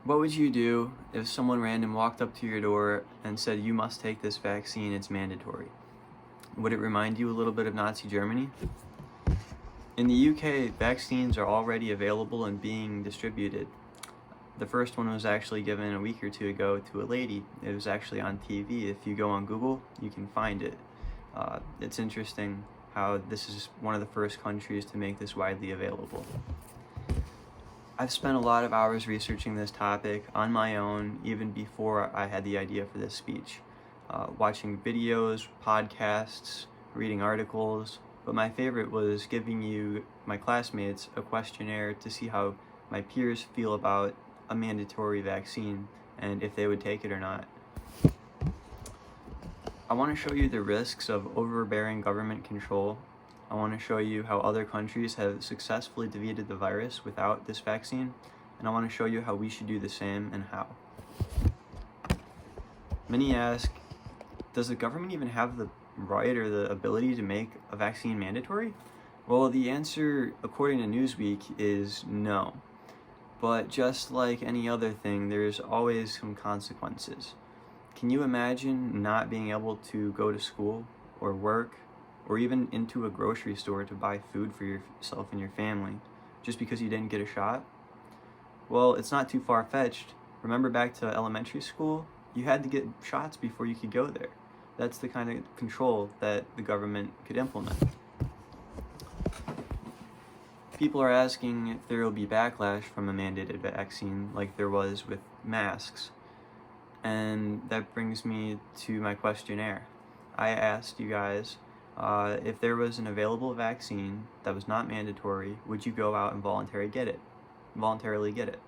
What would you do if someone random walked up to your door and said, "You must take this vaccine, it's mandatory"? Would it remind you a little bit of Nazi Germany? In the UK, vaccines are already available and being distributed. The first one was actually given a week or two ago to a lady. It was actually on TV. If you go on Google, you can find it. It's interesting how this is one of the first countries to make this widely available. I've spent a lot of hours researching this topic on my own, even before I had the idea for this speech. Watching videos, podcasts, reading articles, but my favorite was giving you, my classmates, a questionnaire to see how my peers feel about a mandatory vaccine and if they would take it or not. I want to show you the risks of overbearing government control. I want to show you how other countries have successfully defeated the virus without this vaccine, and I want to show you how we should do the same and how. Many ask, does the government even have the right or the ability to make a vaccine mandatory? Well, the answer, according to Newsweek, is no. But just like any other thing, there's always some consequences. Can you imagine not being able to go to school or work or even into a grocery store to buy food for yourself and your family just because you didn't get a shot? Well, it's not too far-fetched. Remember back to elementary school? You had to get shots before you could go there. That's the kind of control that the government could implement. People are asking if there will be backlash from a mandated vaccine like there was with masks. And that brings me to my questionnaire. I asked you guys, if there was an available vaccine that was not mandatory, would you go out and voluntarily get it?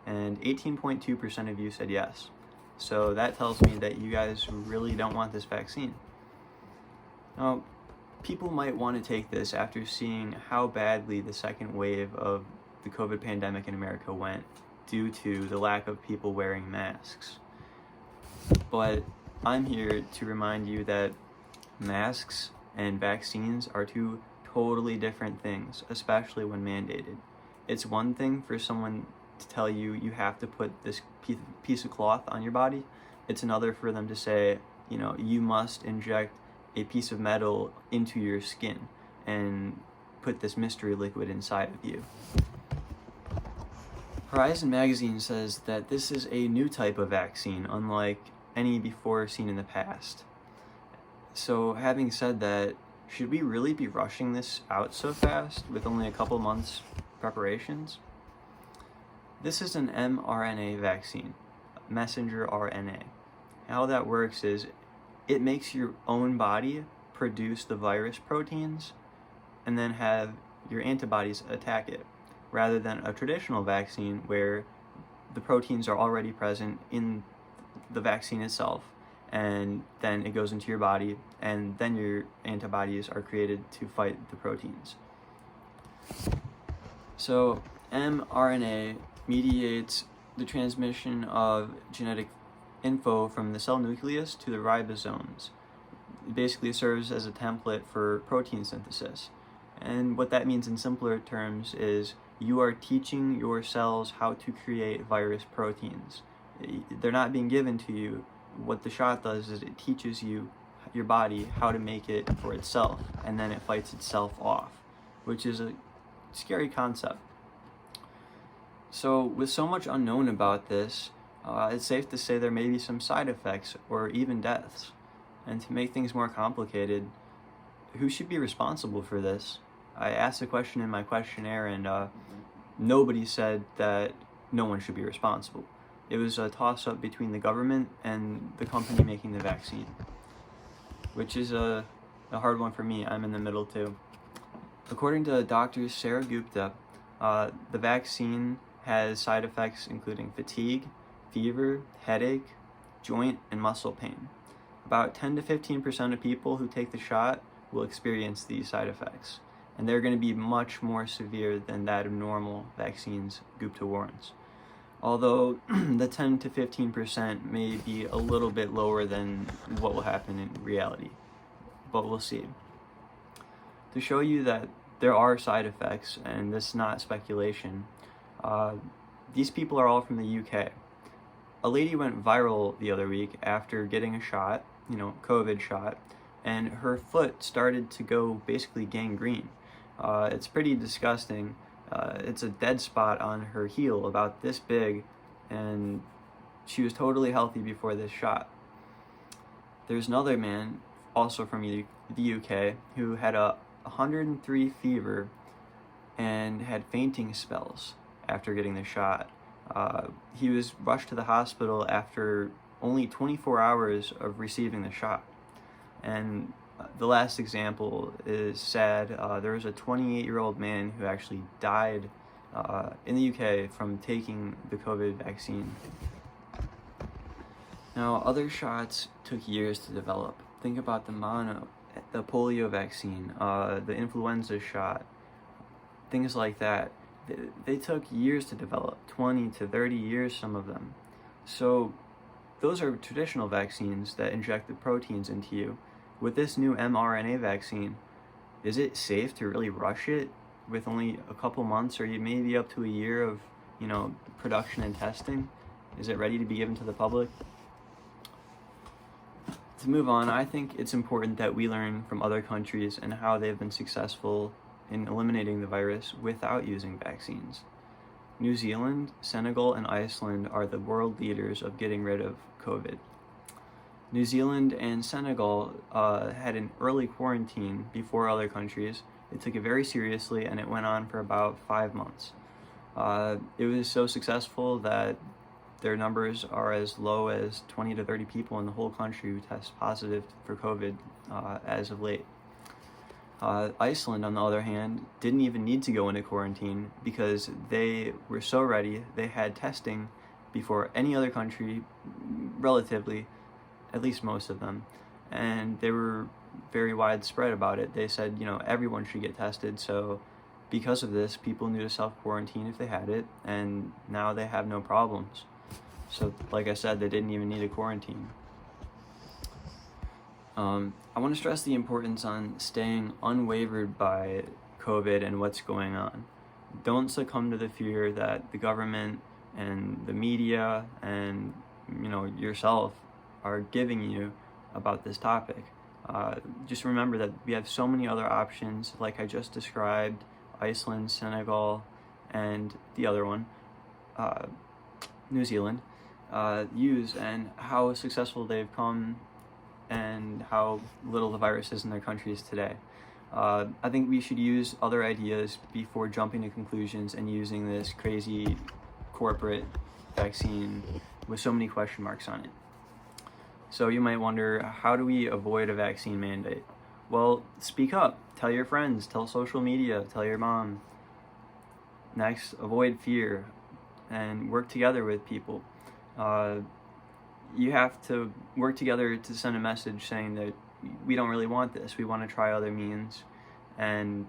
And 18.2% of you said yes. So that tells me that you guys really don't want this vaccine. Now, people might want to take this after seeing how badly the second wave of the COVID pandemic in America went due to the lack of people wearing masks. But I'm here to remind you that masks and vaccines are two totally different things, especially when mandated. It's one thing for someone to tell you you have to put this piece of cloth on your body. It's another for them to say, you must inject a piece of metal into your skin and put this mystery liquid inside of you. Horizon Magazine says that this is a new type of vaccine, unlike any before seen in the past. So having said that, should we really be rushing this out so fast with only a couple months preparations? This is an mRNA vaccine, messenger RNA. How that works is it makes your own body produce the virus proteins and then have your antibodies attack it, rather than a traditional vaccine where the proteins are already present in the vaccine itself, and then it goes into your body, and then your antibodies are created to fight the proteins. So mRNA mediates the transmission of genetic info from the cell nucleus to the ribosomes. It basically serves as a template for protein synthesis. And what that means in simpler terms is you are teaching your cells how to create virus proteins. They're not being given to you. What the shot does is it teaches you, your body, how to make it for itself, and then it fights itself off, which is a scary concept. So with so much unknown about this, it's safe to say there may be some side effects or even deaths. And to make things more complicated, who should be responsible for this? I asked a question in my questionnaire, and nobody said that no one should be responsible. It was a toss-up between the government and the company making the vaccine, which is a hard one for me. I'm in the middle too. According to Dr. Sarah Gupta, the vaccine has side effects including fatigue, fever, headache, joint, and muscle pain. About 10 to 15% of people who take the shot will experience these side effects, and they're going to be much more severe than that of normal vaccines, Gupta warns. Although the 10 to 15% may be a little bit lower than what will happen in reality, but we'll see. To show you that there are side effects, and this is not speculation, these people are all from the UK. a lady went viral the other week after getting a shot, COVID shot, and her foot started to go basically gangrene. It's pretty disgusting. It's a dead spot on her heel about this big, and she was totally healthy before this shot. There's another man, also from the UK, who had a 103 fever and had fainting spells after getting the shot. He was rushed to the hospital after only 24 hours of receiving the shot. And the last example is sad. There was a 28-year-old man who actually died in the UK from taking the COVID vaccine. Now, other shots took years to develop. Think about the polio vaccine, the influenza shot, things like that. They took years to develop, 20 to 30 years, some of them. So those are traditional vaccines that inject the proteins into you. With this new mRNA vaccine, is it safe to really rush it with only a couple months or maybe up to a year of, production and testing? Is it ready to be given to the public? To move on, I think it's important that we learn from other countries and how they've been successful in eliminating the virus without using vaccines. New Zealand, Senegal, and Iceland are the world leaders of getting rid of COVID. New Zealand and Senegal had an early quarantine before other countries. They took it very seriously, and it went on for about 5 months. It was so successful that their numbers are as low as 20 to 30 people in the whole country who test positive for COVID as of late. Iceland, on the other hand, didn't even need to go into quarantine because they were so ready. They had testing before any other country, relatively, at least most of them, and they were very widespread about it. They said, everyone should get tested, so because of this, people knew to self-quarantine if they had it, and now they have no problems. So, like I said, they didn't even need a quarantine. I want to stress the importance on staying unwavered by COVID and what's going on. Don't succumb to the fear that the government and the media and yourself are giving you about this topic. Just remember that we have so many other options, like I just described, Iceland, Senegal, and the other one, New Zealand, use, and how successful they've come and how little the virus is in their countries today. I think we should use other ideas before jumping to conclusions and using this crazy corporate vaccine with so many question marks on it. So you might wonder, how do we avoid a vaccine mandate? Well, speak up. Tell your friends. Tell social media. Tell your mom. Next, avoid fear and work together with people. You have to work together to send a message saying that we don't really want this. We want to try other means. And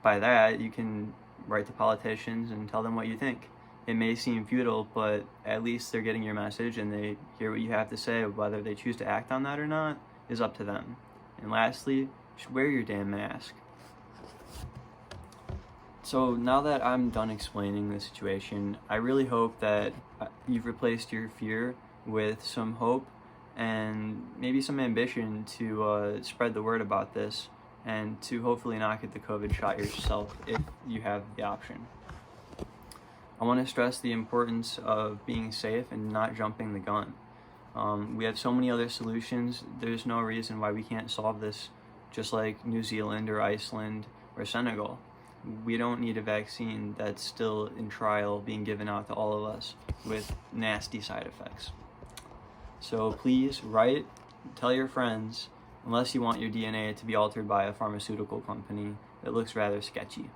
by that, you can write to politicians and tell them what you think. It may seem futile, but at least they're getting your message and they hear what you have to say. Whether they choose to act on that or not is up to them. And lastly, just wear your damn mask. So now that I'm done explaining the situation, I really hope that you've replaced your fear with some hope and maybe some ambition to spread the word about this and to hopefully not get the COVID shot yourself if you have the option. I want to stress the importance of being safe and not jumping the gun. We have so many other solutions. There's no reason why we can't solve this just like New Zealand or Iceland or Senegal. We don't need a vaccine that's still in trial being given out to all of us with nasty side effects. So please write, tell your friends, unless you want your DNA to be altered by a pharmaceutical company that looks rather sketchy.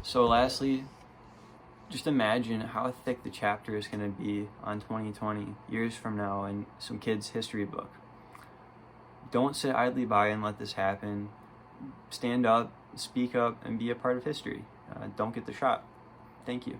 So lastly, just imagine how thick the chapter is going to be on 2020 years from now in some kid's history book. Don't sit idly by and let this happen. Stand up, speak up, and be a part of history. Don't get the shot. Thank you.